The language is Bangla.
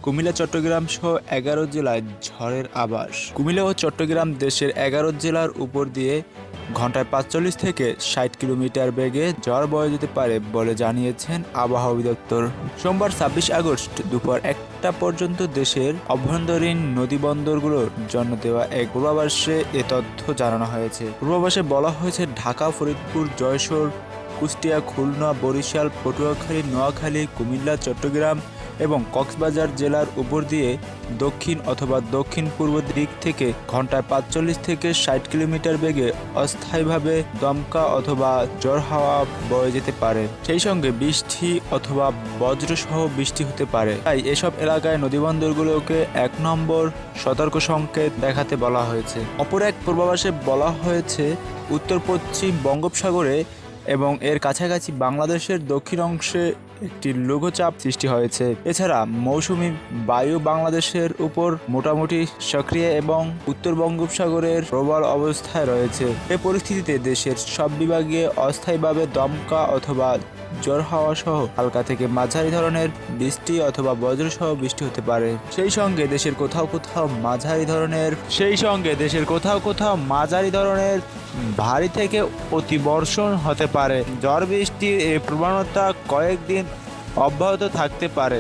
কুমিল্লা চট্টগ্রাম সহ 11 জেলায় ঝড়ের আভাস। কুমিল্লা ও চট্টগ্রাম দেশের 11 জেলার উপর দিয়ে ঘন্টায় 45 থেকে 60 কিলোমিটার বেগে ঝড় বয়ে যেতে পারে বলে জানিয়েছেন আবহাওয়া অধিদপ্তর। সোমবার 26 আগস্ট দুপুর 1টা পর্যন্ত দেশের অভ্যন্তরীণ নদীবন্দরগুলোর জন্য দেওয়া এক পূর্বাভাসে এ তথ্য জানানো হয়েছে। পূর্বাভাসে বলা হয়েছে, ঢাকা, ফরিদপুর, যশোর, কুষ্টিয়া, খুলনা, বরিশাল, পটুয়াখালী, নোয়াখালী, কুমিল্লা, চট্টগ্রাম এবং কক্সবাজার জেলার উপর দিয়ে দক্ষিণ অথবা দক্ষিণ পূর্ব দিক থেকে ঘন্টায় 45 থেকে 60 কিলোমিটার বেগে অস্থায়ীভাবে দমকা অথবা ঝড় হাওয়া বয়ে যেতে পারে। সেই সঙ্গে বৃষ্টি অথবা বজ্রসহ বৃষ্টি হতে পারে। তাই এসব এলাকায় নদীবন্দরগুলোকে 1 নম্বর সতর্ক সংকেত দেখাতে বলা হয়েছে। অপর এক পূর্বাভাসে বলা হয়েছে, উত্তর পশ্চিম বঙ্গোপসাগরে এবং এর কাছাকাছি বাংলাদেশের দক্ষিণ অংশে একটি লঘুচাপ সৃষ্টি হয়েছে। এছাড়া মৌসুমী বায়ু বাংলাদেশের উপর মোটামুটি সক্রিয় এবং উত্তর বঙ্গোপসাগরের প্রবল অবস্থায় রয়েছে। এ পরিস্থিতিতে দেশের সব বিভাগে অস্থায়ীভাবে দমকা অথবা ঝড় হাওয়া সহ হালকা থেকে মাঝারি ধরনের বৃষ্টি অথবা বজ্রসহ বৃষ্টি হতে পারে। সেই সঙ্গে দেশের কোথাও কোথাও মাঝারি ধরনের ভারী থেকে অতি বর্ষণ হতে পারে। ঝড় বৃষ্টির এই প্রবণতা কয়েকদিন অব্যাহত থাকতে পারে।